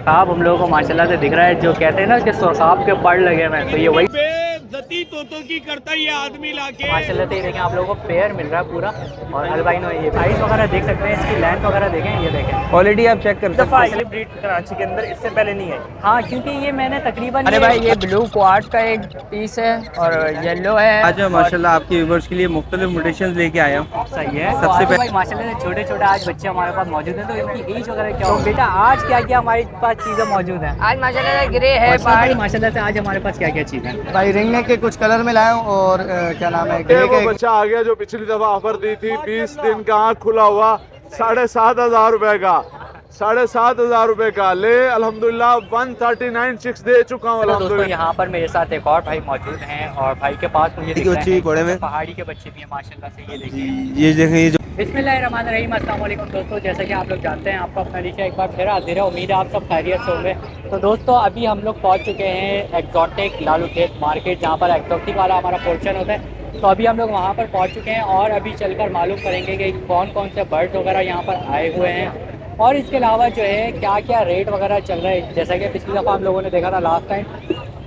सुरखाब हम लोगों को माशाल्लाह से दिख रहा है, जो कहते हैं ना कि सुरखाब के पड़ लगे हुए हैं, तो ये वही बेइज्जती तोतों की करता ये आदमी लाके। माशाल्लाह से ये देखें आप लोगों को पेयर मिल रहा है पूरा। और अल्बाइनो ये प्राइस वगैरह देख सकते हैं, इसकी लेंथ वगैरह देखें, ये देखें क्वालिटी आप चेक कर सकते हैं। ये ब्रीड कराची के अंदर इससे पहले नहीं आई। हाँ, क्योंकि ये मैंने तकरीबन अरे भाई ये ब्लू क्वाड का एक पीस है और येलो है। आज मैं माशाल्लाह आपके व्यूवर्स के लिए मुख्तलिफ म्यूटेशंस लेके आया हूँ। सही है। सबसे तो पहले भाई माशाल्लाह से छोटे छोटे आज बच्चे हमारे पास मौजूद हैं, तो इनकी एज वगैरह क्या हो बेटा, आज क्या क्या हमारे पास चीज़ें मौजूद हैं? आज माशाल्लाह से ग्रे है भाई माशाल्लाह से आज हमारे पास क्या क्या चीज़ है? भाई रिंग नेक के कुछ कलर में लाया हूँ और क्या नाम है ग्रे वो के बच्चा आ गया जो पिछली दफा ऑफर दी थी, 20 दिन का आँख खुला हुआ, 7,500 रुपए का, 7,500 रुपए का ले अल्हम्दुलिल्लाह 139 चिक्स दे चुका हूँ दोस्तों अल्हम्दुलिल्लाह। यहाँ पर मेरे साथ एक और भाई मौजूद हैं और भाई के पास मुझे दिख रहे हैं बड़े में पहाड़ी के बच्चे भी हैं माशाल्लाह से, ये देखिए। ये देखें, ये जो बिस्मिल्लाहिर्रहमानिर्रहीम, अस्सलाम वालेकुम दोस्तों। जैसा कि आप लोग जानते हैं, आपका अपना नीचे एक बार फिर हाजिर है। उम्मीद है आप सब खैरियत से होंगे। तो दोस्तों अभी हम लोग पहुँच चुके हैं एक्जॉटिक लालू खेत मार्केट, जहाँ पर एक्जॉटिक वाला हमारा पोर्शन होता है। तो अभी हम लोग वहाँ पर पहुँच चुके हैं और अभी चलकर मालूम करेंगे कि कौन कौन से बर्ड्स वगैरह यहाँ पर आए हुए हैं और इसके अलावा जो है क्या क्या रेट वगैरह चल रहा है। जैसा कि पिछली दफ़ा हम लोगों ने देखा था लास्ट टाइम,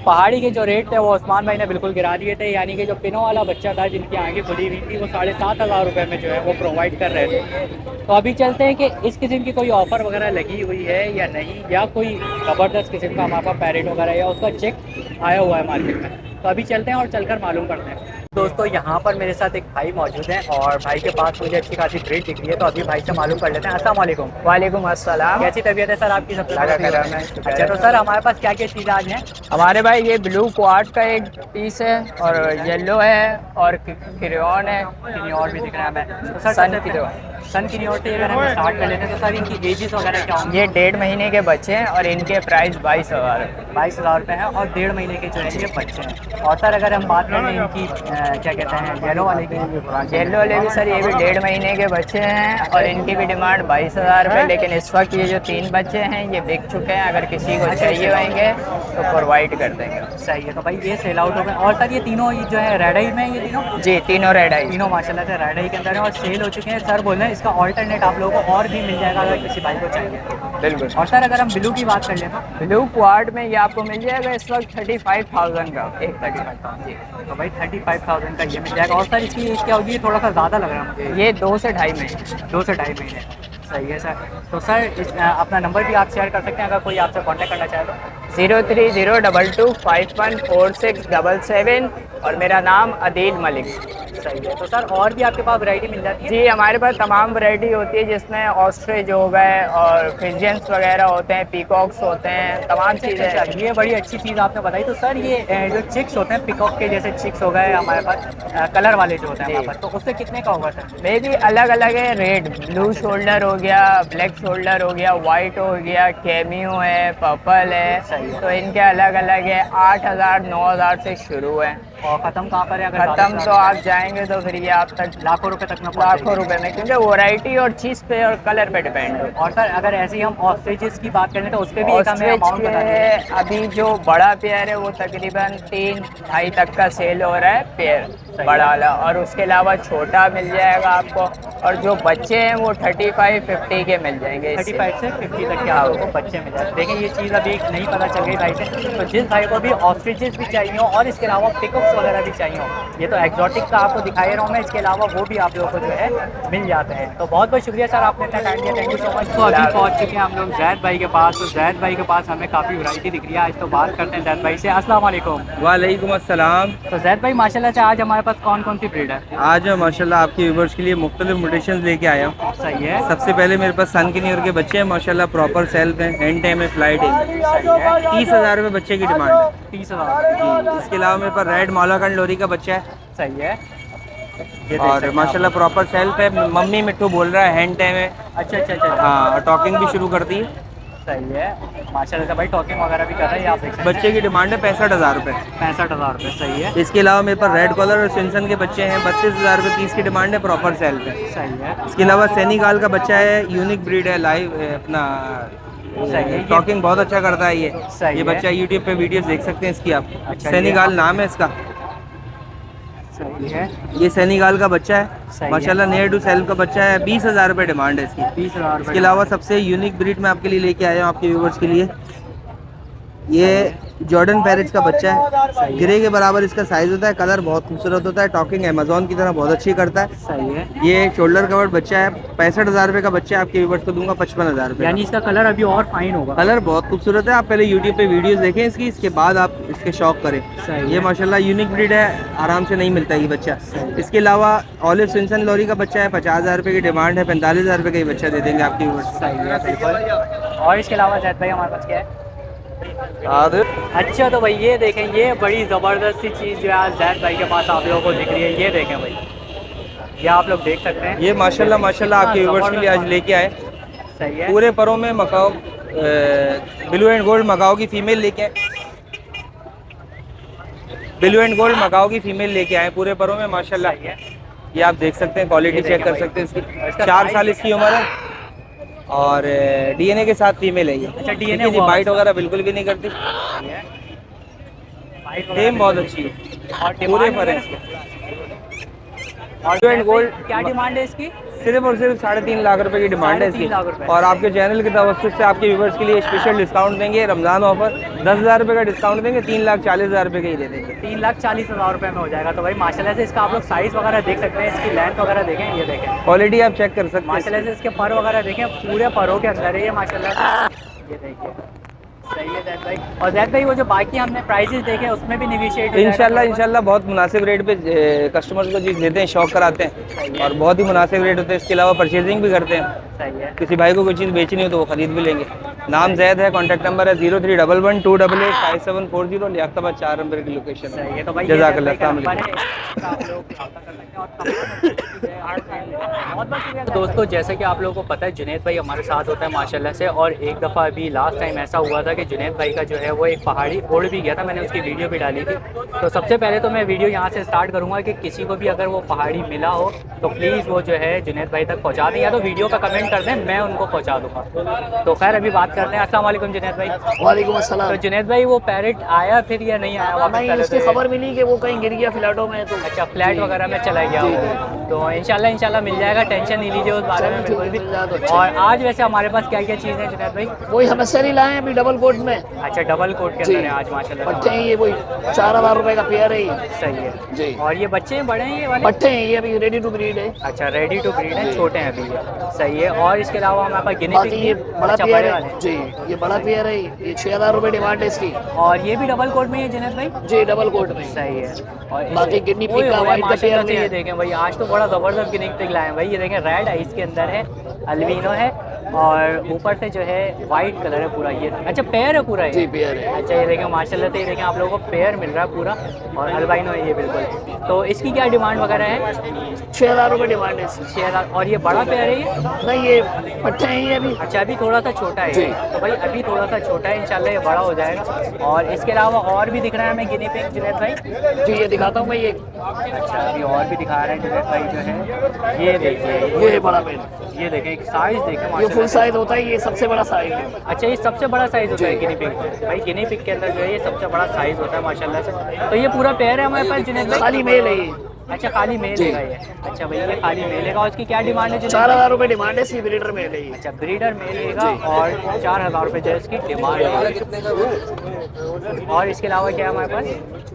पहाड़ी के जो रेट थे वो उस्मान भाई ने बिल्कुल गिरा दिए थे, यानी कि जो पिनों वाला बच्चा था जिनकी आंखें खुली हुई थी वो 7,500 रुपये में जो है वो प्रोवाइड कर रहे थे। तो अभी चलते हैं कि इस किस्म की कोई ऑफ़र वगैरह लगी हुई है या नहीं, या कोई ज़बरदस्त किस्म का हमारे पास पैरेट वगैरह या उसका चेक आया हुआ है मार्केट में। तो अभी चलते हैं और चलकर मालूम करते हैं। दोस्तों यहाँ पर मेरे साथ एक भाई मौजूद हैं और भाई के पास मुझे अच्छी खासी ब्रीड दिख रही है, तो अभी भाई से मालूम कर लेते हैं। अस्सलाम वालेकुम। वालेकुम अस्सलाम। कैसी तबीयत है सर आपकी? सब लगा कर रहा है। अच्छा, तो सर हमारे पास क्या क्या चीज़ आज हैं? हमारे भाई ये ब्लू क्वाड का एक पीस है और येलो है और क्रेयॉन है। किन्योर भी दिख रहा है हमें। तो सर सन क्रेयॉन। सन किन्योर से अगर हम स्टार्ट कर लेते हैं तो सर इनकी एजेस वगैरह क्या होंगी? ये 1.5 महीने के बच्चे हैं और इनके प्राइस 22,000 है। 22,000 रुपये हैं और 1.5 महीने के जो है ये बच्चे हैं। और सर अगर हम बात करें इनकी क्या कहते हैं येलो वाले की, येलो वाले भी सर ये भी 1.5 महीने के बच्चे हैं और इनकी भी डिमांड 22,000 रुपये, लेकिन इस वक्त ये जो 3 बच्चे हैं ये बिक चुके हैं। अगर किसी को चाहिए होंगे तो प्रोवाइड कर देंगे। सही है। तो भाई ये सेल आउट हो गए। और सर ये तीनों जो है रेड आई में, ये तीनों जी तीनों रेड आई। तीनों माशाल्लाह से रेड आई के अंदर है और सेल हो चुके हैं। सर बोल रहे हैं इसका ऑल्टरनेट आप लोगों को और भी मिल जाएगा अगर किसी भाई को चाहिए। बिल्कुल। और सर अगर हम ब्लू की बात कर लें तो ब्लू क्वाड में ये आपको मिल जाएगा इस वक्त 35,000 का एक बच्चा। जी, तो भाई 35,000 का ये मिल जाएगा। और सर इसकी एज क्या होगी? थोड़ा सा ज़्यादा लग रहा है मुझे। ये 2 से 2.5 महीने। 2 से 2.5 महीने। सही है सर। तो सर अपना नंबर भी आप शेयर कर सकते हैं अगर कोई आपसे कांटेक्ट करना चाहे तो। 0302251467 और मेरा नाम अदील मलिक। सही है। तो सर और भी आपके पास वैरायटी मिल जाती है? जी हमारे पास तमाम वैरायटी होती है, जिसमें ऑस्ट्रिच हो गए और पिजन्स वगैरह होते हैं, पीकॉक्स होते हैं, तमाम चीज़ें। अच्छा, ये बड़ी अच्छी चीज़ आपने बताई। तो सर ये जो चिक्स होते हैं पिकॉक के जैसे चिक्स हो गए हमारे पास, कलर वाले जो होते हैं हमारे पास, तो उससे कितने का होगा सर? मे भी अलग अलग है रेट। ब्लू शोल्डर हो गया, ब्लैक शोल्डर हो गया, वाइट हो गया, कैमियो है, पर्पल है। सही है। तो इनके अलग अलग है। 8,000 9,000 से शुरू है। और ख़त्म कहाँ पर है? अगर ख़त्म तो आप जाएंगे तो फिर ये आप तक लाखों रुपए तक में लाखों रुपए में, क्योंकि वैरायटी और चीज़ पे और कलर पे डिपेंड है। और सर अगर ऐसे ही हम ऑस्ट्रिचेस की बात करें तो उस पर भी एक हमें अमाउंट बता दीजिए। ऑस्ट्रिच अभी जो बड़ा पेयर है वो तकरीबन 3-2.5 तक का सेल हो रहा है पेयर बड़ा वाला, और उसके अलावा छोटा मिल जाएगा आपको। और जो बच्चे हैं वो 35-50 के मिल जाएंगे। 35 से 50 तक के आप लोगों को बच्चे मिल जाते हैं। देखिए ये चीज़ अभी नहीं पता चल गई भाई से। तो जिस भाई को भी ऑस्ट्रिचेस भी चाहिए हो और इसके अलावा पिकअप्स वगैरह भी चाहिए हो, ये तो एक्जॉटिक का आपको दिखाई रहा हूँ मैं, इसके अलावा वो भी आप लोगों को जो है मिल जाते हैं। तो बहुत बहुत शुक्रिया सर, आपने इतना टाइम दिया, थैंक यू सो मच। तो अभी पहुँच चुके हैं हम लोग जैद भाई के पास। तो जैद भाई के पास हमें काफ़ी वैरायटी दिख रही है। आज तो बात करते हैं जैद भाई से। अस्सलाम वालेकुम। वालेकुम अस्सलाम। तो जैद भाई माशाल्लाह से आज हमारे पास कौन कौन सी ब्रीड है? आज मैं माशाल्लाह आपके व्यूवर्स के लिए मुख्तलिफ म्यूटेशंस लेके आया हूँ। सही है। सबसे पहले मेरे पास सन किन्योर के बच्चे हैं माशाल्लाह, प्रॉपर सेल्फ हैं, एंड टाइम में फ्लाइट है। 30,000 रुपये बच्चे की डिमांड है। 30,000 जी। इसके अलावा मेरे पास रेड मौलाकंड लोरी का बच्चा है। सही है। ये और माशाल्लाह प्रॉपर सेल्फ है। मम्मी मिट्टू बोल रहा है, हैंड टाइम है। अच्छा अच्छा अच्छा। हाँ, और टॉकिंग भी शुरू कर दी है। सही है माशाल्लाह से भाई, टॉकिंग वगैरह भी कर रहे हैं आप देख सकते हैं। बच्चे की डिमांड है 65,000 रुपये। 65,000 रुपये। सही है। इसके अलावा मेरे पास रेड कॉलर और सिंसन के बच्चे हैं, 32,000 रुपये पीस की डिमांड है, प्रॉपर सेल्फ है। सही है। इसके अलावा सेनिगाल का बच्चा है, यूनिक ब्रीड है, लाइव अपना सही है। टॉकिंग बहुत अच्छा करता है ये। सही ये है। बच्चा यूट्यूब पे वीडियोस देख सकते हैं इसकी आप। अच्छा, सेनिगाल नाम है इसका। सही है। ये सेनेगाल का बच्चा है सही है। माशाल्लाह, नियर टू सेल्फ का बच्चा है। 20,000 रुपये डिमांड है इसकी। 20,000 इसके अलावा सबसे यूनिक ब्रीड मैं आपके लिए लेके आया हूँ आपके व्यूवर्स के लिए। ये जॉर्डन पैरेज का बच्चा है, गिरे के बराबर इसका साइज होता है, कलर बहुत खूबसूरत होता है, टॉकिंग अमेजोन की तरह बहुत अच्छी करता है। सही है। ये शोल्डर कवर्ड बच्चा है, 65,000 रुपये का बच्चा है, आपके व्यूवर्स को दूंगा 55,000 रुपये। यानी इसका कलर अभी और फाइन होगा। कलर बहुत खूबसूरत है। आप पहले यूट्यूब पे वीडियोस देखें इसकी, इसके बाद आप इसके शौक करें। सही ये है। माशाल्लाह यूनिक ब्रीड है, आराम से नहीं मिलता ये बच्चा। इसके अलावा ऑलिव सिंसन लॉरी का बच्चा है, 50,000 रुपये की डिमांड है, 45,000 रुपये का ये बच्चा दे देंगे आपके व्यूवर्स। सही है बिल्कुल। और इसके अलावा जैद भाई हमारे पास क्या है? अच्छा तो भाई ये देखें, ये बड़ी ज़बरदस्त सी चीज़ जो है आज जैद भाई के पास आप लोगों को दिख रही है। ये देखें भाई, ये आप लोग देख सकते हैं। ये माशाल्लाह माशाल्लाह आपके व्यूवर्स के लिए आज लेके आए। सही है। पूरे परों में macaw blue and gold macaw की फीमेल लेके आए। ब्लू एंड गोल्ड मकाओ की फीमेल लेके आए पूरे परों में माशाल्लाह। सही है। ये आप देख सकते हैं, क्वालिटी चेक कर सकते हैं इसकी। 4 साल इसकी उम्र है और डीएनए के साथ फीमेल है ये। अच्छा, DNA जी, बाइट वगैरह बिल्कुल भी नहीं करती, सेम बहुत अच्छी है और पूरे डिमांड पर है है इसके। और ब्लू एंड गोल्ड क्या डिमांड है इसकी? सिर्फ और सिर्फ 3.5 लाख रुपए की डिमांड है 3.5 लाख रुपए। इसकी। और आपके चैनल की तवज्जो से आपके व्यूवर्स के लिए स्पेशल डिस्काउंट देंगे, रमज़ान ऑफर 10,000 रुपये का डिस्काउंट देंगे, 3,40,000 रुपये का ही दे देंगे। 3,40,000 रुपये में हो जाएगा। तो भाई माशाल्लाह से इसका आप लोग साइज़ वगैरह देख सकते हैं, इसकी लेंथ वगैरह देखें, ये देखें क्वालिटी आप चेक कर सकते हैं। माशाल्लाह से इसके पर वगैरह देखें, पूरे परों के अंदर है ये माशाल्लाह से। ये देखिए, सही है जैद भाई। और जैद भाई वो जो बाकी हमने प्राइजेस देखे उसमें भी निगोशिएट इंशाल्लाह बहुत मुनासिब रेट पे कस्टमर्स को चीज़ देते हैं, शौक कराते हैं और बहुत ही मुनासिब रेट होते हैं। इसके अलावा परचेजिंग भी करते हैं। सही है। किसी भाई को कोई चीज़ बेचनी हो तो वो खरीद भी लेंगे। नाम जैद है, कॉन्टैक्ट नंबर है 031128854740, लियाकताबाद 4 नंबर की लोकेशन सही है। है। तो भाई जज़ाकल्लाह, ये अस्सलाम वालेकुम। दोस्तों जैसे कि आप लोगों को पता है जुनैद भाई हमारे साथ होता है माशाल्लाह से। और एक दफ़ा अभी लास्ट टाइम ऐसा हुआ था कि जुनैद भाई का जो है वो एक पहाड़ी उड़ भी गया था, मैंने उसकी वीडियो भी डाली थी। तो सबसे पहले तो मैं वीडियो यहाँ से स्टार्ट करूँगा कि किसी को भी अगर वो पहाड़ी मिला हो तो प्लीज़ वो जो है जुनैद भाई तक पहुँचा दें, या तो वीडियो का कमेंट कर दें, मैं उनको पहुँचा दूँगा। तो खैर अभी बात करते हैं। अस्सलाम वालेकुम जुनैद भाई। वालेकुम अस्सलाम। तो जुनैद भाई वो पैरेट आया फिर या नहीं आया? वापस नहीं, पहले उसकी तो- खबर मिली कि वो कहीं गिर गया फ्लैटों में तो। अच्छा, फ्लैट वगैरह में चला गया हो। तो इंशाल्लाह मिल जाएगा, टेंशन नहीं लीजिए उस बारे में बिल्कुल भी। और आज वैसे हमारे पास क्या क्या चीज़ें जुनैद भाई? वही समस्या नहीं लाए अभी डबल कोट में। अच्छा, डबल कोट के अंदर है आज माशाल्लाह। पट्टे हैं ये, वही 4,000 रुपए का पेयर है ये। सही है जी। और ये बच्चे हैं, बड़े हैं ये वाले? पट्टे हैं ये, अभी रेडी टू ब्रीड है। अच्छा, रेडी टू ब्रीड है, छोटे हैं अभी ये। सही है। और इसके अलावा हमारे पास गिनी बाकी ये बड़ा अच्छा, पेयर बड़े है वाले। जी, ये बड़ा पेयर है, ये 6,000 रुपए डिमांड है इसकी। और ये भी डबल कोट में है जुनैद भाई? जी, डबल कोट में। सही है। और बाकी गिनी पिग का व्हाइट का माशाल्लाह पेयर से ये है। देखें भाई, आज तो बड़ा ज़बरदस्त गिनी पिग लाए हैं भाई। ये देखें, रेड आइस के अंदर है, अल्बिनो है और ऊपर से जो है वाइट कलर है पूरा। ये अच्छा पेयर है पूरा जी, ये? पेयर है। अच्छा, ये देखें माशाल्लाह से, ये देखें आप लोगों को पेयर मिल रहा है पूरा और अल्बाइनो है ये बिल्कुल। तो इसकी क्या डिमांड वगैरह है? 6,000 रुपए डिमांड है इसकी। 6,000। और ये बड़ा पेयर है ये? नहीं, ये पट्टे हैं ये अभी। अच्छा, अभी थोड़ा सा छोटा है जी। ये। तो भाई अभी थोड़ा सा छोटा है, इंशाल्लाह ये बड़ा हो जाएगा। और इसके अलावा और भी दिख रहा है हमें गिनी पिग जुनैद भाई? जी, ये दिखाता हूँ मैं ये। अच्छा, अभी और भी दिखा रहे हैं जुनैद भाई जो है। ये देखिए, ये बड़ा पेयर, ये देखें साइज देखें ये माशाल्लाह फुल से। साइज होता है, ये सबसे बड़ा साइज है। अच्छा, ये सबसे बड़ा साइज होता है जी। Guinea pig? भाई गिनी पिग के अंदर जो है ये सबसे बड़ा साइज होता है माशाल्लाह से। तो ये पूरा पेयर है हमारे पास जुनैद भाई? खाली मेल है ये। अच्छा, खाली मेल जी। है ये। अच्छा भाई, ये खाली मेल है। और इसकी क्या डिमांड है जुनैद भाई? 4,000 रुपए डिमांड है, सी ब्रीडर मेल है ये। अच्छा, ब्रीडर मेल लेगा जी। और 4,000 रुपये जो है इसकी डिमांड है। और इसके अलावा क्या है हमारे पास?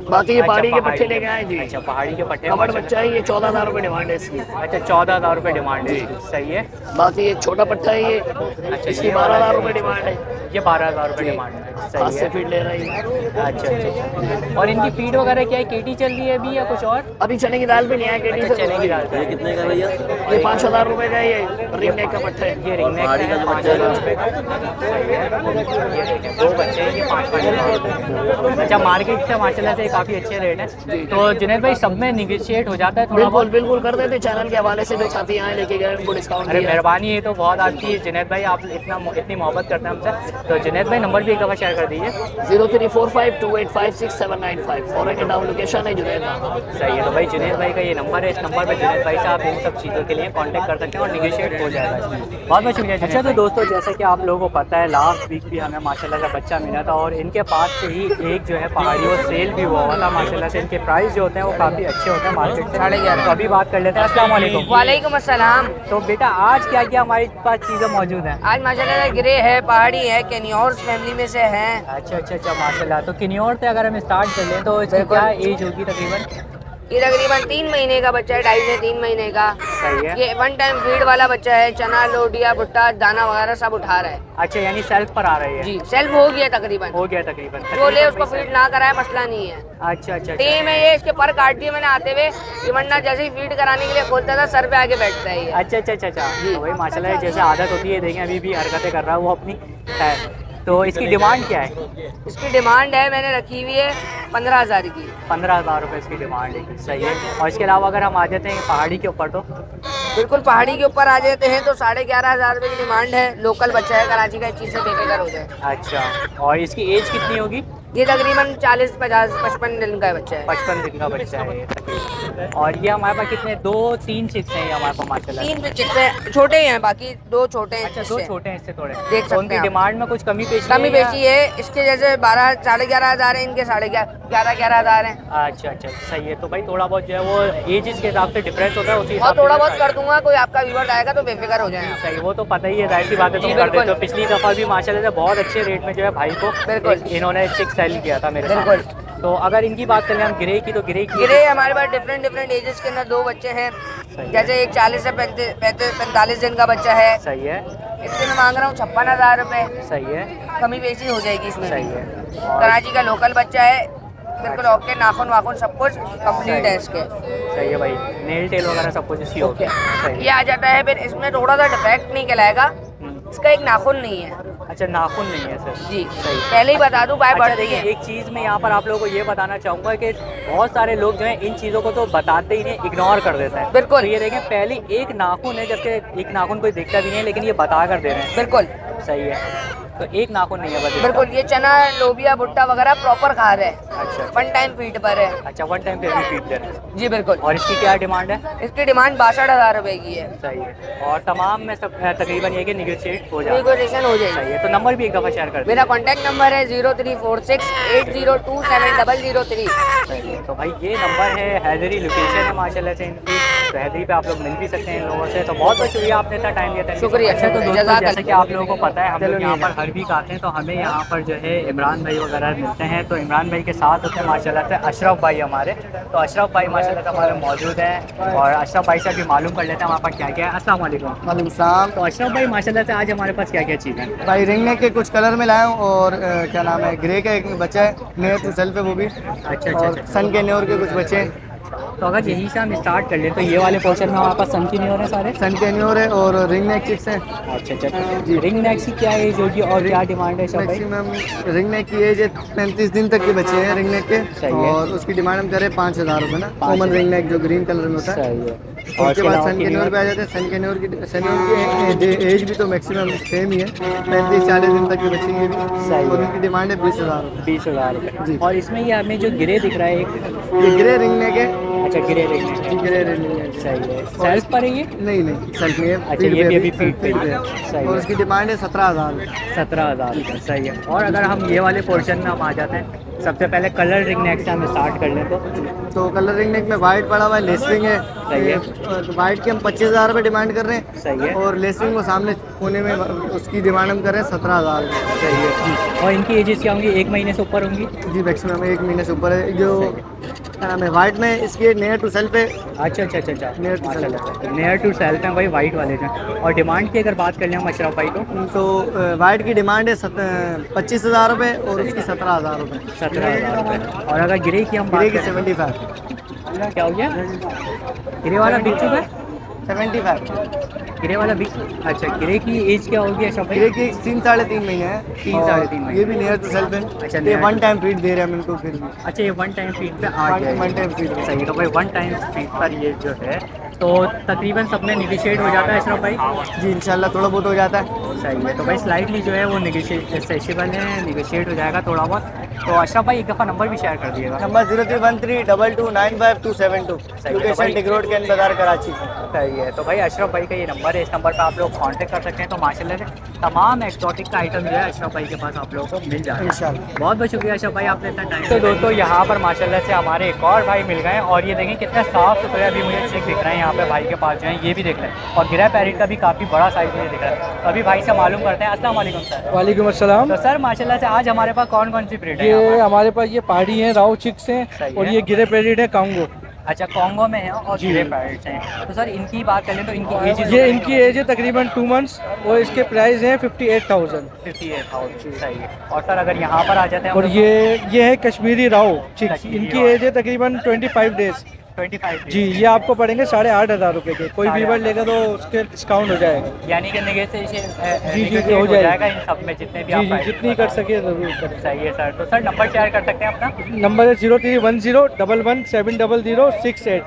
बाकी ये अच्छा, पहाड़ी के पट्टे लेके आए जी। अच्छा, पहाड़ी के पट्टे कमर माशाल्लाह। बच्चा है ये, 14,000 रुपए डिमांड है इसकी। अच्छा, 14,000 रुपये डिमांड है। जी। सही है। बाकी एक छोटा पट्टा है ये, अच्छा, इसकी ये वाला 12,000 है। रुपए डिमांड है। ये 12,000 रुपये जी। डिमांड है। हाथ सही से है। फीड ले रहा है ये। अच्छा अच्छा। और इनकी फीड वगैरह क्या है? केटी चल रही है अभी या कुछ और? अभी चने की दाल पे नहीं आया केटी अच्छा, से। चने की दाल पे। कितने का भैया? ये 5,000 रुपए का है, ये रिंग नेक का पट्टा है। ये रिंग नेक का है 5,000 रुपये का। सही है। ये देखें, 2 बच्चे हैं, ये 5,000। अच्छा, मार्केट से माशाल्लाह से काफ़ी अच्छे रेट है। तो जुनैद भाई सब में निगोशिएट हो जाता है थोड़ा बिल्कुल बहुत? बिल्कुल कर देते, चैनल के हवाले से जो साथी यहाँ लेके गए उनको डिस्काउंट अरे दिया। मेहरबानी है तो बहुत आपकी जुनैद भाई, आप इतनी मोहब्बत करते हैं हमसे। तो जुनैद भाई नंबर भी एक दफ़ा शेयर कर दीजिए। 0345285679 फॉरन के डाउन लोकेशन है जुनैद। सही है। तो भाई जुनैद जुनेद भाई का ये नंबर है, इस नंबर पे जुनेद भाई से आप इन सब चीज़ों के लिए कांटेक्ट कर सकते हैं और निगोशिएट हो जाएगा इसमें। बहुत बहुत शुक्रिया। अच्छा तो दोस्तों जैसे कि आप लोगों को पता है लास्ट वीक भी हमें माशाल्लाह से बच्चा मिला था और इनके पास से ही एक जो है पहाड़ियों सेल भी हुआ था माशाल्लाह से। इनके प्राइस जो होते हैं वो काफ़ी अच्छे होते हैं मार्केट से। 11.5 तो अभी बात कर लेते हैं। अस्सलाम वालेकुम। वालेकुम अस्सलाम। तो बेटा आज क्या क्या हमारे पास चीज़ें मौजूद हैं? आज माशाल्लाह ग्रे है, पहाड़ी है, कैनियोर्स फैमिली में से हैं। अच्छा माशाल्लाह। तो किन्योर से अगर हम स्टार्ट कर लें तो इसकी क्या एज होगी तकरीबन? ये तकरीबन 3 महीने का बच्चा है, 2.5 से 3 महीने का। सही है। ये 1 टाइम फीड वाला बच्चा है, चना लोडिया भुट्टा दाना वगैरह सब उठा रहा है। अच्छा यानी सेल्फ पर आ रही है? जी सेल्फ हो गया तकरीबन। हो गया तकरीबन। जो ले उसको फीड ना कराए मसला नहीं है। अच्छा टीम है ये, इसके पर काट दिए मैंने आते हुए, ये वरना जैसे ही फीड कराने के लिए खोलता था सर पे आके बैठता है ये। अच्छा तो वही माशाल्लाह जैसे आदत होती है, देखें अभी भी हरकतें कर रहा है वो अपनी है। तो इसकी डिमांड क्या है? इसकी डिमांड है मैंने रखी हुई है 15,000 की। 15,000 रुपये इसकी डिमांड है। सही है। और इसके अलावा अगर हम आ जाते हैं पहाड़ी के ऊपर तो बिल्कुल पहाड़ी के ऊपर आ जाते हैं तो 11,500 रुपये की डिमांड है। लोकल बच्चा है, कराची का, इस चीज़ से बेफिक्र हो जाए। अच्छा और इसकी एज कितनी होगी? ये तकरीबन 40, 50, 55 दिन का बच्चा है। 55 दिन का बच्चा है ये तकरीबन। और ये हमारे पास कितने 2-3 चिक्स हैं ये हमारे पास माशाल्लाह? 3 चिक्स हैं, छोटे ही हैं, बाकी 2 छोटे हैं। अच्छा 2 छोटे हैं इससे थोड़े। देख सकते उनकी हैं डिमांड में कुछ कमी पेशी है। इसके जैसे 12, 11,500 है, इनके 11,500 हैं। अच्छा सही है। तो भाई थोड़ा बहुत जो है वो एज के हिसाब से डिफरेंस होता है, उसी और हिसाब से थोड़ा बहुत कर दूंगा, कोई आपका व्यूअर आएगा तो बेफिक्र हो जाए। सही, वो तो पता ही है, जाहिर सी बात है। तुम कर देते हो। पिछली दफ़ा भी माशाल्लाह से बहुत अच्छे रेट में जो है भाई को बिल्कुल इन्होंने चिक सेल किया था मेरे साथ। तो अगर इनकी बात करें हम ग्रे की, तो ग्रे हमारे पास डिफरेंट एजेस के अंदर 2 बच्चे हैं। जैसे एक 40 से 45 दिन का बच्चा है। सही है। इसके मैं मांग रहा हूँ 56,000 रुपये। सही है। कमी बेची हो जाएगी इसमें। सही है। कराची का लोकल बच्चा है, बिल्कुल ओके, नाखून वाखून सब कुछ कंप्लीट है इसके। सही है भाई, नेल टेल वगैरह सब कुछ इसी ओके। ये आ जाता है। फिर इसमें थोड़ा सा डिफेक्ट नहीं कहलाएगा, इसका एक नाखून नहीं है। अच्छा नाखून नहीं है सर? जी सही। पहले ही बता दूं बाय बढ़ रही है। एक चीज़ मैं यहाँ पर आप लोगों को ये बताना चाहूँगा कि बहुत सारे लोग जो है इन चीज़ों को तो बताते ही नहीं, इग्नोर कर देते हैं। बिल्कुल। तो ये देखें पहले एक नाखून है, जबकि एक नाखून कोई दिखता भी नहीं है, लेकिन ये बता कर दे रहे हैं। बिल्कुल सही है। तो एक नाखून नहीं है बस। बिल्कुल। ये चना लोबिया भुट्टा वगैरह प्रॉपर खा रहे हैं। अच्छा 1 टाइम फीड पर है। अच्छा 1 टाइम पे भी फीड दे रहे हैं? जी बिल्कुल। और इसकी क्या डिमांड है? इसकी डिमांड 62,000 रुपये की है। सही है। और तमाम में सब तकरीबन ये कि निगोशिएट हो जाए। निगोशिएशन हो जाएगी। सही है। तो नंबर भी एक दफ़ा शेयर कर दें। मेरा कॉन्टैक्ट नंबर है 0346802700। सही है। तो भाई ये नंबर है, हैदरी लोकेशन है माशाल्लाह से इनकी। तो हैदरी पे आप लोग मिल भी सकते हैं इन लोगों से। तो बहुत बहुत शुक्रिया आपने इतना टाइम दिया था। शुक्रिया। अच्छा तो दोस्तों जैसे कि आप लोगों को पता है हम लोग यहाँ पर हर वीक आते हैं, तो हमें यहाँ पर जो है इमरान भाई वगैरह मिलते हैं। तो इमरान भाई के साथ होते हैं माशाल्लाह से अशरफ भाई हमारे। तो अशरफ भाई माशाल्लाह से हमारे मौजूद हैं और अशरफ भाई से भी मालूम कर लेते हैं हमारे पास क्या क्या है। अस्सलाम वालेकुम। वालेकुम सलाम। तो अशरफ भाई माशाल्लाह से आज हमारे पास क्या क्या चीज़ है? भाई रिंग नेक के कुछ कलर में लाया हूँ और क्या नाम है, ग्रे का एक बच्चा है, नेयर टू सेल्फ है वो भी। अच्छा और सन के न्योर के कुछ बच्चे हैं। तो अगर यहीं से हम स्टार्ट कर लें तो ये वाले पोर्शन में हमारे पास सन की न्योर है सारे? सन के न्योर है और रिंग नेक चिक्स हैं। अच्छा जी। रिंग नेक की क्या एज होगी और क्या डिमांड है सब भाई? मैक्सिमम रिंग नेक की एज है 35 दिन तक के बच्चे हैं रिंग नेक के। सही है। और उसकी डिमांड हम करें 5,000 रुपये ना, कॉमन रिंग नेक जो ग्रीन कलर में होता है। सही है। उसके बाद सन के न्योर पे आ जाते हैं। सन के न्योर की एज भी तो मैक्सिमम सेम ही है, 35-40 दिन तक के बच्चे ये भी। सही और उनकी डिमांड है 20,000 रुपये। 20,000 रुपये जी। और इसमें ये हमें जो ग्रे दिख रहा है एक, ये ग्रे रिंग नेक है। अच्छा ग्रे रिंग नेक है। ग्रे रिंग नेक है। सही है। सेल्फ पर है ये? नहीं सेल्फ नहीं है। अच्छा ये भी अभी फीड पे है। है। सही और है। उसकी डिमांड है 17,000। 17,000 रुपये। सही है। और अगर हम ये वाले पोर्शन में हम आ जाते हैं, सबसे पहले कलर रिंग नेक से हम स्टार्ट कर लें तो कलर रिंग नेक में वाइट पड़ा हुआ है, लेसविंग है। सही है। और वाइट के हम 25,000 रुपये डिमांड कर रहे हैं। सही है। और लेसविंग को सामने कोने में उसकी डिमांड हम कर रहे हैं 17,000 रुपये। सही है। और इनकी एजेस क्या होंगी? 1 महीने से ऊपर होंगी? जी मैक्सिमम 1 महीने से ऊपर है। जो क्या नाम है, वाइट में इसकी नेयर टू सेल्फ है। अच्छा Near to self। Near to self है भाई वाइट वाले हैं। और डिमांड की अगर बात कर लें हम अशरफ भाई तो वाइट की डिमांड है 25,000 रुपये और उसकी 17,000 रुपये। 17,000 रुपये। और अगर ग्रे की हम ग्रे बात की करें 75। क्या हो गया? ग्रे वाला बिक चुका है? 75। ग्रे वाला बिक। अच्छा ग्रे की एज क्या होगी अशरफ भाई? ग्रे की 3-3.5 महीने है। 3-3.5 महीने। ये भी नियर टू सेल्फ है। अच्छा, ये 1 टाइम फीड दे रहे हैं हम इनको फिर भी। अच्छा ये 1 टाइम फीड पे आ गया है। 1 टाइम फीड। सही है। तो भाई 1 टाइम फीड पर ये जो है तो तकरीबन सब में निगोशिएट हो जाता है अशरफ भाई? जी इंशाल्लाह थोड़ा बहुत हो जाता है। सही है, तो भाई स्लाइटली जो है वो निगोशिएबल है, निगोशिएट हो जाएगा थोड़ा बहुत। तो अशरफ भाई एक दफ़ा नंबर भी शेयर कर दिएगा। नंबर 031322295272, लोकेशन डिग रोड के अंदर बाजार कराची। सही है, तो भाई अशरफ भाई का ये नंबर है, इस नंबर पर आप लोग कांटेक्ट कर सकते हैं। तो माशाल्लाह से तमाम एक्सोटिक का आइटम जो है अशरफ भाई के पास आप लोगों को मिल जाएगा इंशाल्लाह। बहुत बहुत शुक्रिया अशरफ भाई, आपने इतना टाइम। तो दोस्तों यहाँ पर माशाल्लाह से हमारे एक और भाई मिल गए और ये देखें कितने साफ़ सुथरे अभी मुझे चिक दिख रहे हैं यहाँ पे भाई के पास जो है, ये भी देख रहे हैं। और गिरा पैरेट का भी काफ़ी बड़ा साइज़ मुझे दिख रहा है। तो अभी भाई से मालूम करते हैं। अस्सलाम वालेकुम सर। वालेकुम अस्सलाम। तो सर माशाल्लाह से आज हमारे पास कौन कौन सी ब्रीड है? ये हमारे पास ये पहाड़ी हैं, राव चिक्स हैं सही और है। ये गिरे पेरिड है कांगो। अच्छा, कॉन्गो में है और गिरे पैरेट्स हैं। तो सर इनकी बात कर लें तो इनकी एज ये इनकी एज है तकरीबन 2 मंथ्स और इसके प्राइस हैं 58,000। 58,000 सही है। और सर अगर यहाँ पर आ जाते हैं और ये है कश्मीरी राव चिक्स, कश्मीरी इनकी राव। एज है तकरीबन 25 डेज। 25 जी, ये आपको पड़ेंगे 8,500 रुपये के। कोई वीवर लेगा तो उसके डिस्काउंट हो जाएगा। यानी कि नेगोशिएशन जी, हो जाएगा। जाएगा इन सब में जितने भी जी आप जी, प्राइस जितनी बता कर सके ज़रूर करें। सही है सर। तो सर नंबर शेयर कर सकते हैं अपना? नंबर है 031011700068।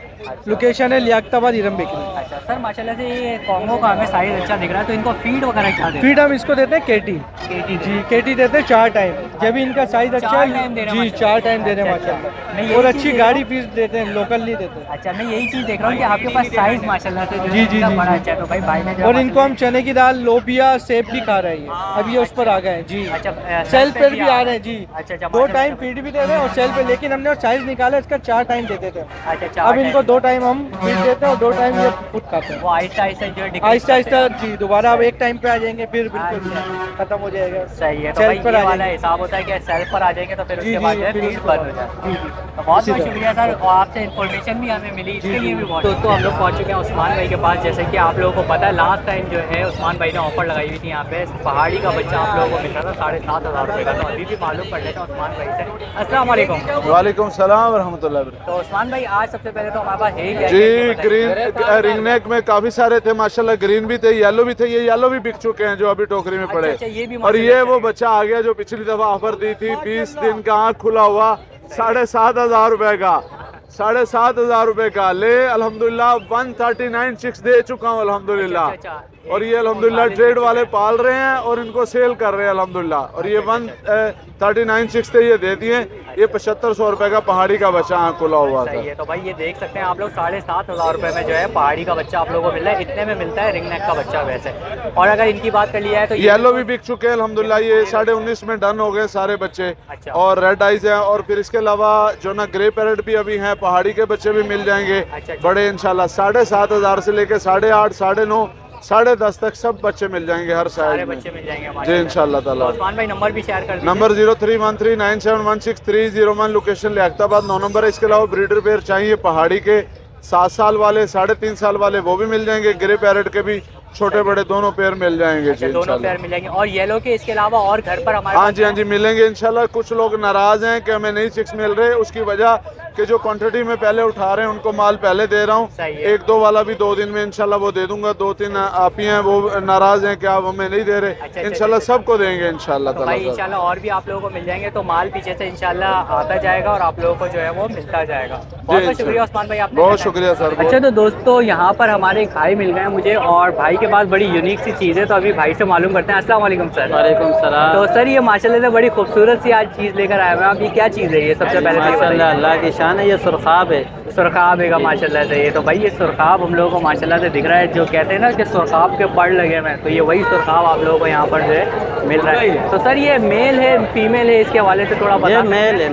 लोकेशन है लियाकताबाद इरम बेकरी। अच्छा सर माशाल्लाह से ये कॉन्गो का हमें साइज़ अच्छा दिख रहा है, तो इनको फीड वगैरह क्या देते फीड हम इसको देते हैं केटी। हैं? जी, केटी देते हैं 4 टाइम। जब भी इनका साइज अच्छा 4 टाइम दे रहे हैं जी, माशाल्लाह। 4 टाइम दे रहे हैं अच्छा, माशाल्लाह। मैं यही और चीज़ अच्छी देख गाड़ी फीस देते हैं, लोकल नहीं देते। अच्छा, मैं यही चीज़ देख रहा हूँ कि आपके पास साइज़ माशाल्लाह से जो जी, है जी, इनका जी, बड़ा जी। अच्छा है। तो भाई भाई ने जो और इनको हम चने की दाल, लोबिया, सेब भी खा रहे हैं। अब ये उस पर आ गए हैं जी। अच्छा सेल पे भी आ रहे हैं जी। अच्छा अच्छा 2 टाइम फीड भी दे रहे हैं और सेल पे, लेकिन हमने साइज निकाला इसका 4 टाइम देते थे। अच्छा अब इनको 2 टाइम हम फीड देते हैं और 2 टाइम ये खुद खाते हैं। वो आहिस्ता आहिस्ता जो है decrease आहिस्ता करते आहिस्ता जी, दोबारा अब 1 टाइम पे आ जाएंगे, फिर बिल्कुल खत्म हो जाएगा। हैं। सही है, तो सेल्फ भाई पर ये आ वाला जाएंगे। हिसाब होता है कि सेल्फ पर आ जाएंगे तो फिर जी, उसके जी, बाद जो है फिर फीस उसके बंद बाद। हो जाएगा। जी, जी। तो बहुत इसी बहुत तरह। शुक्रिया सर, और आपसे इन्फॉर्मेशन भी हमें मिली, इसके लिए भी बहुत। दोस्तों हम लोग पहुंच चुके हैं उस्मान भाई के पास। जैसे कि आप लोगों को पता है लास्ट टाइम जो है उस्मान भाई ने ऑफर लगाई हुई थी यहाँ पे, पहाड़ी का बच्चा आप लोगों को मिल रहा था 7,500 रुपये का। तो अभी भी मालूम कर लेते हैं उस्मान भाई से। अस्सलाम वालेकुम। वालेकुम सलाम रहमतुल्लाह। तो उस्मान भाई आज सबसे पहले तो हमारे पास है क्या? जी, ग्रीन रिंग नेक में काफी सारे थे माशाल्लाह, ग्रीन भी थे, येलो भी थे। ये येलो भी बिक चुके हैं जो अभी टोकरी में पड़े। अच्छा, ये भी और ये वो बच्चा आ गया जो पिछली दफा ऑफर दी थी, 20 दिन का आँख खुला हुआ, 7,500 रुपए का। 7,500 रुपए का ले अल्हम्दुलिल्लाह 139 चिक्स दे चुका हूँ अल्हम्दुलिल्लाह। और ये अल्हम्दुलिल्लाह ट्रेड वाले पाल रहे हैं और इनको सेल कर रहे हैं अल्हम्दुलिल्लाह। और ये 139 चिक्स थे, ये दे दिए। ये 7,500 रुपए का पहाड़ी का बच्चा आँख खुला हुआ था। सही है, तो भाई ये देख सकते हैं आप लोग 7,500 रुपये में जो है पहाड़ी का बच्चा आप लोगों को मिल रहा है। इतने में मिलता है रिंग नेक का बच्चा वैसे। और अगर इनकी बात कर लिया है तो येलो भी बिक चुके हैं अल्हम्दुलिल्लाह। ये 19.5 में डन हो गए सारे बच्चे। अच्छा। और रेड आइज है। और फिर इसके अलावा जो ना ग्रे पैरेट भी अभी हैं, पहाड़ी के बच्चे भी मिल जाएंगे अच्छा। बड़े इंशाल्लाह। 7,500 से लेके 8.5, 9.5, 10.5 तक सब बच्चे मिल जाएंगे हर सारे साइज में। बच्चे मिल जाएंगे जी हमारे। इंशाल्लाह ताला। तो उस्मान भाई नंबर भी शेयर कर दीजिए। नंबर 0313971630 लोकेशन लियाकताबाद 9 नंबर है। इसके अलावा ब्रीडर पेयर चाहिए पहाड़ी के 7 साल वाले, 3.5 साल वाले, वो भी मिल जाएंगे। ग्रे पैरेट के भी छोटे बड़े दोनों पेयर मिल जाएंगे। अच्छा, जी दोनों इंशाल्लाह। पेयर मिल जाएंगे। और येलो के इसके अलावा और घर पर हमारे हाँ पास जी, हाँ जी, मिलेंगे इंशाल्लाह। कुछ लोग नाराज हैं कि हमें नहीं चिक्स मिल रहे, उसकी वजह कि जो क्वांटिटी में पहले उठा रहे हैं उनको माल पहले दे रहा हूँ। सही है। 1-2 वाला भी 2 दिन में इंशाल्लाह वो दे दूंगा। 2-3 आप ही हैं वो नाराज हैं कि आप हमें नहीं दे रहे। अच्छा, इंशाल्लाह सबको देंगे इंशाल्लाह तो ताला। भाई इंशाल्लाह और भी आप लोगों को मिल जाएंगे। तो माल पीछे से इंशाल्लाह आता जाएगा और आप लोगों को जो है वो मिलता जाएगा। बहुत बहुत शुक्रिया उस्मान भाई, आपने बहुत शुक्रिया सर। अच्छा, तो दोस्तों यहाँ पर हमारे एक भाई मिल गए हैं मुझे और भाई के पास बड़ी यूनिक सी चीज़ है। तो अभी भाई से मालूम करते हैं। अस्सलाम वालेकुम सर। वालेकुम सलाम। तो सर ये माशाल्लाह से बड़ी खूबसूरत सी आज चीज़ लेकर आए हुए हैं। आप ये क्या चीज़ है ये सबसे पहले? माशाल्लाह अल्लाह की शान है, ये सुरखाब है। सुरखाब है माशाल्लाह से। ये तो भाई ये सुरखाब हम लोगों को माशाल्लाह से दिख रहा है। जो कहते हैं ना कि सुरखाब के पड़ लगे हुए हैं, तो ये वही सुरखाब आप लोगों को यहाँ पर जो है मिल रहा है। तो सर ये मेल है फीमेल है, इसके हवाले से थोड़ा ये बता। मेल है,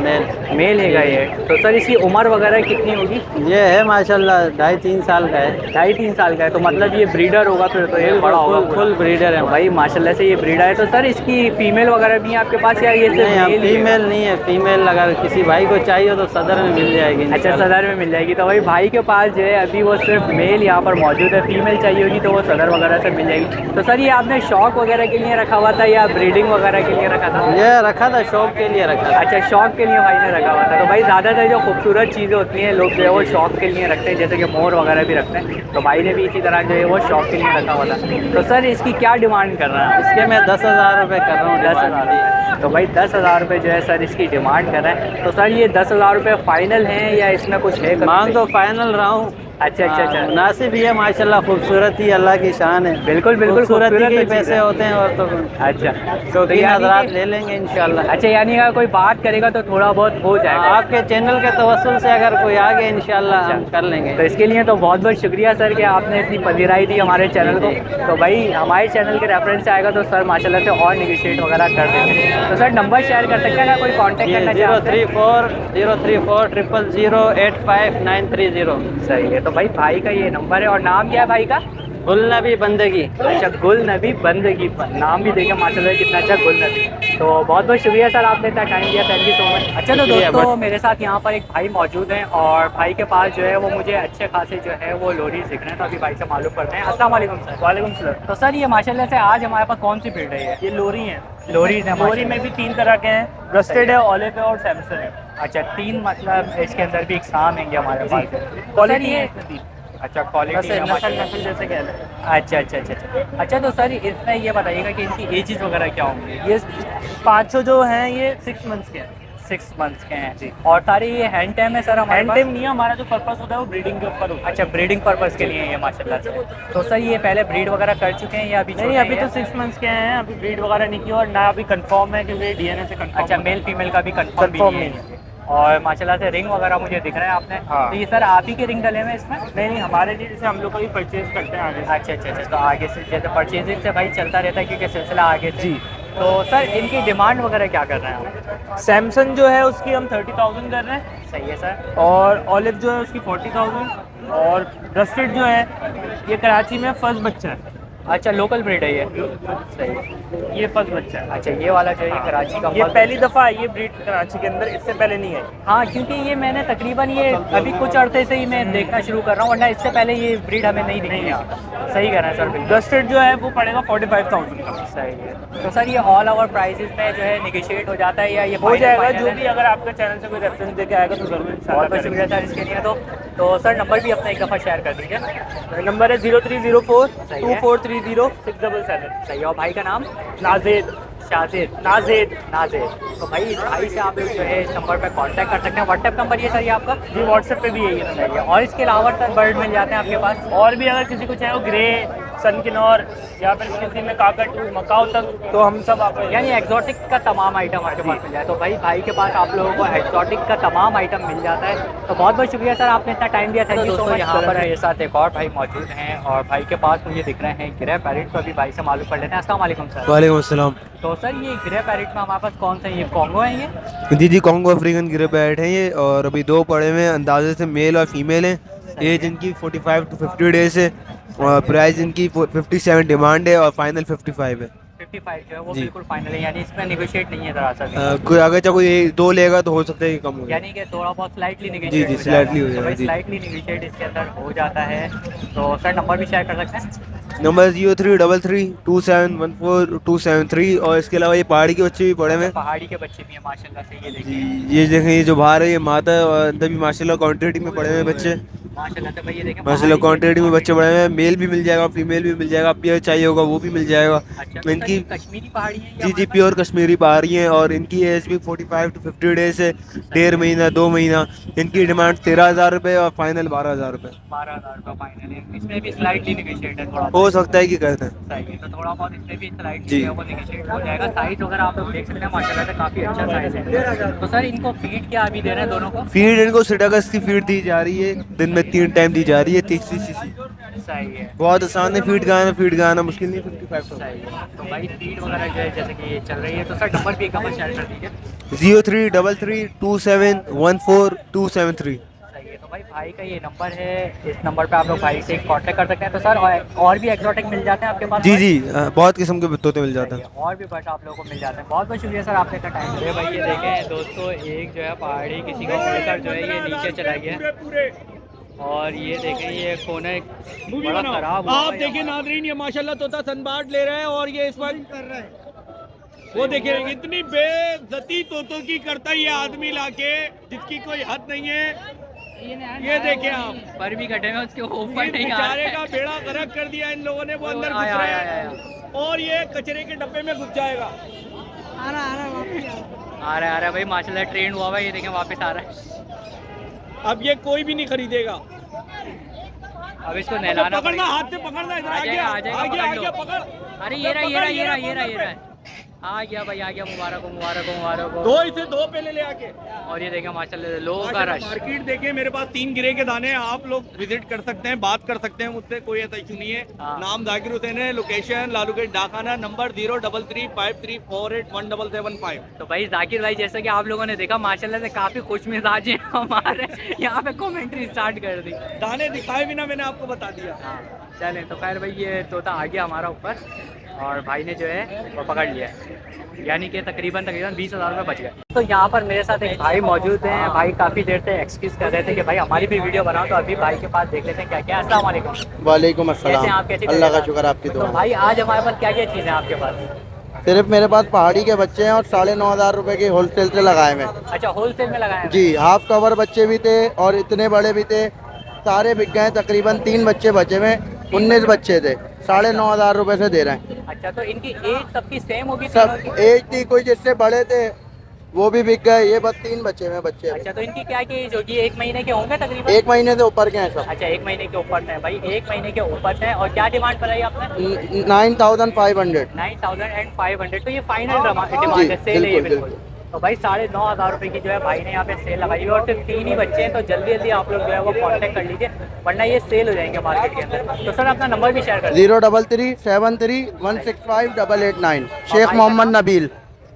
मेल है ये। तो सर इसकी उम्र वगैरह कितनी होगी? ये है माशाल्लाह 2.5-3 साल का है। 2.5-3 साल का है। तो मतलब ये ब्रीडर होगा फिर तो ये बड़ा होगा। फुल ब्रीडर है भाई माशाल्लाह से ये ब्रीडर है। तो सर इसकी फीमेल वगैरह भी है आपके पास या ये सिर्फ नहीं, मेल ही है? फीमेल नहीं है। फीमेल अगर किसी भाई को चाहिए तो सदर में मिल जाएगी। अच्छा, सदर में मिल जाएगी। तो भाई भाई के पास जो है अभी वो सिर्फ मेल यहाँ पर मौजूद है। फीमेल चाहिए होगी तो वो सदर वगैरह से मिल जाएगी। तो सर ये आपने शौक वगैरह के लिए रखा हुआ था या ब्रीडिंग वगैरह के लिए रखा था? ये रखा था, शौक के लिए रखा था। अच्छा, शौक के लिए भाई ने रखा हुआ था। तो भाई ज़्यादातर जो खूबसूरत चीज़ें होती हैं लोग जो है वो शौक के लिए रखते हैं, जैसे कि मोर वगैरह भी रखते हैं। तो भाई ने भी इसी तरह जो है वो शौक के लिए रखा हुआ था। तो सर इसकी क्या डिमांड कर रहा है? इसके मैं 10,000 रुपये कर रहा हूँ। 10,000। तो भाई 10,000 रुपये जो है सर इसकी डिमांड कर रहे हैं। तो सर ये 10,000 रुपये फाइनल हैं या इसमें कुछ है? मांग तो फाइनल रहा हूँ, अच्छा अच्छा अच्छा, मुनासिब ही है माशाल्लाह, खूबसूरत ही अल्लाह की शान है। बिल्कुल बिल्कुल खूबसूरती खूबसूरत के ही चीज़ पैसे है। होते हैं और तो अच्छा तो तीन यानी हज़रात कि- ले लेंगे इंशाल्लाह। अच्छा यानी अगर कोई बात करेगा तो थोड़ा बहुत हो जाएगा। आपके चैनल के तवस्सुल से अगर कोई आ गया इंशाल्लाह हम कर लेंगे। तो इसके लिए तो बहुत बहुत शुक्रिया सर कि आपने इतनी पजीराई दी हमारे चैनल को। तो भाई हमारे चैनल के रेफरेंस से आएगा तो सर माशाल्लाह से और निगोशिएट वगैरह कर देंगे। तो सर नंबर शेयर कर सकते हैं अगर कोई कांटेक्ट ये करना चाहते हैं? 034 034 0085930। सही है। तो भाई भाई का ये नंबर है और नाम क्या है भाई का? गुलनबी बंदगी। अच्छा गुल नबी बंदगी, नाम भी देखें माशाल्लाह कितना अच्छा, गुल नबी। तो बहुत बहुत शुक्रिया सर आपने इतना टाइम दिया, थैंक यू सो मच। अच्छा तो दोस्तों मेरे साथ यहाँ पर एक भाई मौजूद हैं और भाई के पास जो है वो मुझे अच्छे खासे जो है वो लोरी दिख रहे हैं, तो अभी भाई से मालूम करते हैं। अस्सलाम वालेकुम सर। वालेकुम सलाम। तो सर ये माशाल्लाह से आज हमारे पास कौन सी ब्रीड है ये लोरी हैं। लोरीज है? लोरी में भी 3 तरह के हैं, रस्टेड है, ऑलिव है और सैमसन है। अच्छा 3 मतलब इसके अंदर भी इकसाम हैं हमारे पास। तो सर क्वालिटी ये है, अच्छा क्वालिटी है नस्ल माशाल्लाह। नस्ल जैसे कह रहे हैं। अच्छा अच्छा अच्छा अच्छा। अच्छा तो सर इसमें ये बताइएगा कि इनकी एजेस वगैरह क्या होंगी? ये 500 जो हैं ये 6 मंथ्स के हैं। 6 मंथ्स के हैं जी। और सारे ये हैंड टाइम है सर हमारे हैंड पास? टाइम नहीं है, हमारा जो पर्पस होता है वो ब्रीडिंग के ऊपर होता है। अच्छा ब्रीडिंग पर्पस के लिए ये माशाल्लाह से। तो सर ये पहले ब्रीड वगैरह कर चुके हैं या अभी नहीं, छोटे अभी हैं? तो 6 मंथ्स के हैं, अभी ब्रीड वगैरह नहीं की और ना अभी कंफर्म है क्योंकि डीएनए से कंफर्म। अच्छा मेल फीमेल का भी कंफर्म Confirm नहीं नहीं है। और माशाल्लाह से रिंग वगैरह मुझे दिख रहा है आपने। हाँ। तो ये सर आप ही के रिंग डले हुए हैं इसमें? नहीं, हमारे लिए जैसे हम लोग कभी परचेज करते हैं आगे से। अच्छा अच्छा अच्छा। तो आगे से जैसे परचेजिंग से भाई चलता रहता है क्योंकि सिलसिला आगे से। जी। तो सर इनकी डिमांड वगैरह क्या कर रहे हैं आप? सैमसंग जो है उसकी हम 30,000 कर रहे हैं सही है सर। और ऑलिव जो है उसकी 40,000 और रस्टेड जो है ये कराची में फर्स्ट बच्चा है। अच्छा लोकल ब्रीड है ये? सही है। ये फर्स्ट बच्चा है। अच्छा ये वाला जो है ये कराची का ये first पहली दफ़ा आई है ब्रीड कराची के अंदर, इससे पहले नहीं आई। हाँ क्योंकि ये मैंने तकरीबन ये अभी कुछ अरसे से ही मैं देखना शुरू कर रहा हूँ, वरना इससे पहले ये ब्रीड हमें नहीं दिखी है। सही कह रहे हैं सर बिल्कुल। रस्टेड जो है वो पड़ेगा 45,000 का। सही है। तो सर ये ऑल ओवर प्राइसेस में जो है निगोशिएट हो जाता है या ये हो final जाएगा, final जो है? भी अगर आपके चैनल से कोई रेफरेंस देके आएगा तो जरूर बहुत बहुत शुक्रिया सर इसके लिए। तो सर नंबर भी अपना एक दफ़ा शेयर कर दीजिए। नंबर है 0304 सही है। 2430 677। सही है। और भाई का नाम? नाजेद। शाजिद। नाजेद। नाजिर। तो भाई भाई से आप लोग जो है इस नंबर पर कांटेक्ट कर सकते हैं। व्हाट्सएप नंबर ये सर ये आपका? जी, व्हाट्सएप पे भी यही है। सही है। और इसके अलावा सर बर्ड मिल जाते हैं आपके पास? और भी अगर किसी को चाहे वो ग्रे, सनकिनोर या फिर किसी में काकटू, मकाओ तक, तो हम सब आप यानी एक्जॉटिक का तमाम आइटम आपके पास मिल जाए। तो भाई के पास आप लोगों को एक्जॉटिक का तमाम आइटम मिल जाता है। तो बहुत बहुत शुक्रिया सर आपने इतना टाइम दिया, थैंक यू सो मच। यहाँ पर मेरे साथ एक और भाई मौजूद हैं और भाई के पास मुझे दिख रहे हैं ग्रे पैरेट। तो अभी भाई से मालूम कर लेते हैं। अस्सलाम वालेकुम सर। वालेकुम अस्सलाम। तो सर ये ग्रे पैरेट में हमारे पास कौन सा है? ये कॉन्गो है ये? जी जी, कॉन्गो अफ्रीकन ग्रे पैरेट हैं ये, और अभी 2 पड़े हुए हैं, अंदाजे से मेल और फीमेल हैं। एज इनकी 45 to 50 डेज है और प्राइस इनकी 57 डिमांड है और फाइनल 55 है। 55 जो है वो जी। बिल्कुल फाइनल है, यानी इसमें निगोशिएट नहीं है ज़रा सा भी। कोई अगर चाहे कोई 2 लेगा तो हो सकता है कि कम हो जाए। यानी कि थोड़ा बहुत स्लाइटली जी, निगोशिएट slightly हो जाएगा, जी। स्लाइटली निगोशिएट इसके अंदर हो जाता है। तो सर नंबर भी शेयर कर सकते हैं? नंबर 0333 2714 273। और इसके अलावा ये पहाड़ी के बच्चे भी पड़े हुए हैं। पहाड़ी के बच्चे भी हैं माशाल्लाह से, ये देखिए जी, ये देखें, ये जो बाहर है ये माता है और अंदर भी माशाल्लाह क्वांटिटी में पड़े हुए हैं बच्चे। माशाल्लाह से भाई ये देखें माशाल्लाह पहाड़ी क्वांटिटी में बच्चे पड़े हुए हैं। मेल भी मिल जाएगा, फीमेल भी मिल जाएगा, पेयर चाहिए होगा वो भी मिल जाएगा। अच्छा तो इनकी सर ये कश्मीरी पहाड़ी है? जी जी, प्योर कश्मीरी पहाड़ी हैं और इनकी एज भी 45 to 50 डेज है, 1.5 महीना 2 महीना। इनकी डिमांड 13,000 रुपये और फाइनल 12,000 रुपये। 12,000 रुपये फाइनल है। इसमें भी स्लाइटली निगोशिएट है थोड़ा हो सकता है कि कहते हैं। सही है। तो थोड़ा बहुत इसमें भी स्लाइटली जी। है वो निगोशिएट हो जाएगा। साइज वगैरह आप लोग देख सकते हैं माशाल्लाह से काफ़ी अच्छा साइज है। तो सर इनको फीड क्या अभी दे रहे हैं दोनों को? फीड इनको सिटागस की फीड दी जा रही है, दिन में 3 टाइम दी जा रही है, 30 cc। सही है। बहुत आसान है फीड गाना मुश्किल नहीं, 55 सही है। तो भाई फीड वगैरह जो है जैसे कि ये चल रही है, तो सर नंबर भी एक दफ़ा शेयर कर दीजिए। 0333 2714 273। सही है। तो भाई का ये नंबर है, इस नंबर पे आप लोग भाई से कांटेक्ट कर सकते हैं। तो सर और भी एक्सोटिक मिल जाते हैं आपके पास? जी जी, बहुत किस्म के तोते मिल जाते हैं। और भी बट आप लोगों को मिल जाते हैं। बहुत बहुत शुक्रिया सर आपने इतना टाइम दिया। भाई ये देखें दोस्तों, एक जो है पहाड़ी किसी का उड़कर जो है ये नीचे चला गया और ये देखें ये कोने बड़ा खराब हुआ। आप देखिए नादरीन, ये माशाल्लाह तोता सनबार्ड ले रहा है और ये इस वक्त कर रहा है। वो देखिए इतनी बेइज्जती तोतों की करता है ये आदमी लाके, जिसकी कोई हद नहीं है। ये देखें आप, पर भी कटे में उसके ऊपर ये नहीं आ बेचारे रहे। का बेड़ा गर्क कर दिया इन लोगों ने। वो अंदर घुस आया, रहा आया, है और ये कचरे के डब्बे में घुस जाएगा। आ रहा है भाई माशाल्लाह ट्रेंड हुआ हुआ है। ये देखें वापस आ रहा है। अब ये कोई भी नहीं खरीदेगा। अब इसको नहलाना पकड़ना, हाथ से पकड़ना, इधर आ गया, आ जाएगा, आ गया, आ पकड़ गया, लो। पकड़। अरे ये रहा आ गया भाई, आ गया। मुबारक हो। दो इसे दो पहले ले आके। और ये देखें माशाल्लाह लोगों का रश। मार्केट देखिए, मेरे पास 3 गिरे के दाने हैं, आप लोग विजिट कर सकते हैं, बात कर सकते हैं मुझसे, कोई ऐसा इशू नहीं है। हाँ। नाम जाकिर हुसैन है, लोकेशन लालूगेट डाकाना, नंबर 033534817775। तो भाई जाकिर भाई, जैसा कि आप लोगों ने देखा माशाल्लाह से काफ़ी खुश मिजाज हैं हमारे यहाँ पे कमेंट्री स्टार्ट कर दी। दाने दिखाए बिना मैंने आपको बता दिया। हाँ चलें, तो खैर भाई ये तोता आ गया हमारा ऊपर और भाई ने जो है वो पकड़ लिया है, यानी कि तकरीबन 20,000 रुपये बच गए। तो यहाँ पर मेरे साथ एक भाई मौजूद हैं। भाई काफ़ी देर से एक्सक्यूज़ कर रहे थे कि भाई हमारी भी वीडियो बनाओ, तो अभी भाई के पास देख लेते हैं क्या क्या। अस्सलाम वालेकुम। वालेकुम कैसे हैं आप? कैसी अल्लाह का शुक्र आपकी तो दुआ। भाई आज हमारे पास क्या क्या चीज़ें हैं आपके पास? सिर्फ मेरे पास पहाड़ी के बच्चे हैं और 9,500 रुपए के होलसेल से लगाए हुए हैं। अच्छा, होलसेल में लगाए हैं? जी, हाफ कवर बच्चे भी थे और इतने बड़े भी थे, सारे बिक गए। तकरीबन 3 बच्चे बचे हुए, 19 बच्चे थे, 9,500 रुपए से दे रहे हैं। अच्छा, तो इनकी एज सबकी सेम होगी? सब एज थी, कोई जिससे बड़े थे वो भी बिक गए। ये बस 3 बच्चे हुए बच्चे। अच्छा, तो इनकी क्या की एज होगी? 1 महीने के होंगे तकरीबन? 1 महीने से ऊपर के हैं सब। अच्छा, 1 महीने के ऊपर है भाई, 1 महीने के ऊपर है। और क्या डिमांड कराई आपने? 9,500। 9,500। तो ये फाइनल डिमांड है, सेल है ये बिल्कुल। तो भाई 9,500 रुपये की जो है भाई ने यहाँ पे सेल लगाई हुई है और सिर्फ 3 ही बच्चे हैं, तो जल्दी जल्दी आप लोग जो है वो कांटेक्ट कर लीजिए, वरना ये सेल हो जाएंगे मार्केट के अंदर। तो सर अपना नंबर भी शेयर कर दीजिए। 03373165189। शेख मोहम्मद नबील,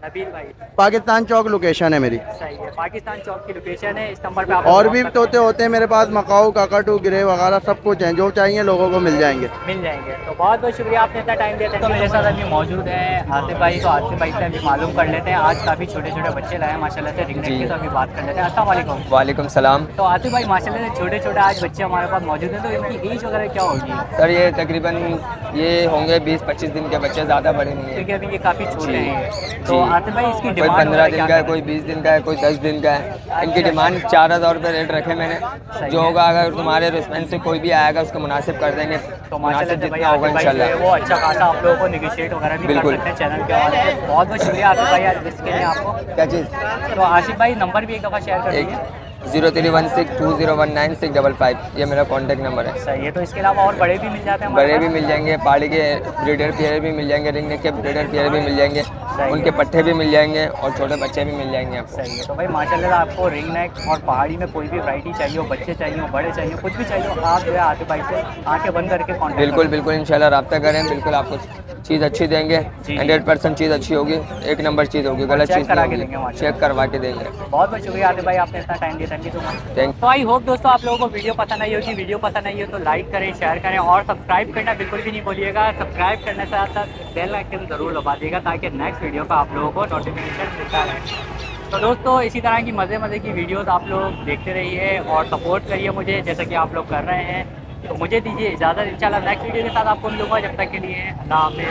नबील भाई, पाकिस्तान चौक लोकेशन है मेरी। सही है, पाकिस्तान चौक की लोकेशन है। इस नंबर पे आप और भी तोते होते हैं मेरे पास, मकाऊ, काकाटू, गिरे वगैरह सब कुछ हैं, जो चाहिए लोगों को मिल जाएंगे। मिल जाएंगे। तो बहुत बहुत शुक्रिया आपने इतना टाइम दिया था। तो मेरे साथ अभी मौजूद हैं आसिफ भाई। तो आसिफ भाई से अभी मालूम कर लेते हैं, आज काफ़ी छोटे छोटे बच्चे लाए हैं माशाल्लाह से रिंगनेट के, तो अभी बात कर लेते हैं। अस्सलाम वालेकुम। वालेकुम सलाम। तो आसिफ भाई माशाल्लाह से छोटे छोटे आज बच्चे हमारे पास मौजूद हैं, तो इनकी एज वगैरह क्या होगी? सर ये तकरीबन ये होंगे 20-25 दिन के बच्चे, ज़्यादा बड़े नहीं हैं क्योंकि अभी ये काफ़ी छोटे हैं। तो आसिफ भाई इसकी कोई डिमांड 15 दिन का है, कोई 20 दिन का है, कोई 10 दिन का है। इनकी डिमांड 4,000 रुपये रेट रखे मैंने। जो होगा, अगर तुम्हारे रिस्पेंस से कोई भी आएगा उसको मुनासिब कर देंगे। तो मुनासिब माशाल्लाह जितना होगा इंशाल्लाह वो अच्छा खासा आप लोगों को निगोशिएट वगैरह भी कर बिल्कुल। सकते हैं चैनल के हवाले से। बहुत बहुत शुक्रिया आसिफ भाई आज इसके लिए आपको। क्या चीज़? तो आसिफ भाई नंबर भी एक दफ़ा शेयर कर दीजिए। 0316201965 ये मेरा कॉन्टैक्ट नंबर है। सही है। तो इसके अलावा और बड़े भी मिल जाते हैं? बड़े भी मिल जाएंगे, पहाड़ी के ब्रीडर पेयर भी मिल जाएंगे, रिंगनेक के ब्रीडर पेयर भी मिल जाएंगे, उनके पट्टे भी मिल जाएंगे और छोटे बच्चे भी मिल जाएंगे आपको। सही है। तो भाई माशाल्लाह आपको रिंग नेक और पहाड़ी में कोई भी वैरायटी चाहिए हो, बच्चे चाहिए हो, बड़े चाहिए हो, कुछ भी चाहिए हो, आप जो है आसिफ भाई से आंखें बंद करके कॉन्टैक्ट बिल्कुल बिल्कुल इंशाल्लाह रब्ता करें, बिल्कुल आपको चीज़ अच्छी देंगे। 100% चीज़ अच्छी होगी, एक नंबर चीज़ होगी, गलत चीज़ करा के नहीं देंगे, होगी, चेक करवा के देंगे। बहुत बहुत शुक्रिया आसिफ भाई, आपने इतना टाइम दिया। Thank you so much. तो आई होप दोस्तों आप लोगों को वीडियो पसंद आई होगी। वीडियो पसंद आई हो तो लाइक करें, शेयर करें और सब्सक्राइब करना बिल्कुल भी नहीं भूलिएगा। सब्सक्राइब करने के साथ साथ बेल आइकन ज़रूर दबा दिएगा ताकि नेक्स्ट वीडियो का आप लोगों को नोटिफिकेशन मिलता रहे। तो दोस्तों इसी तरह की मज़े की वीडियोस आप लोग देखते रहिए और सपोर्ट करिए मुझे, जैसा कि आप लोग कर रहे हैं। तो मुझे दीजिए इजाज़त, इंशाल्लाह नेक्स्ट वीडियो के साथ आपको मिलूंगा। जब तक के लिए अल्लाह हाफ़िज़।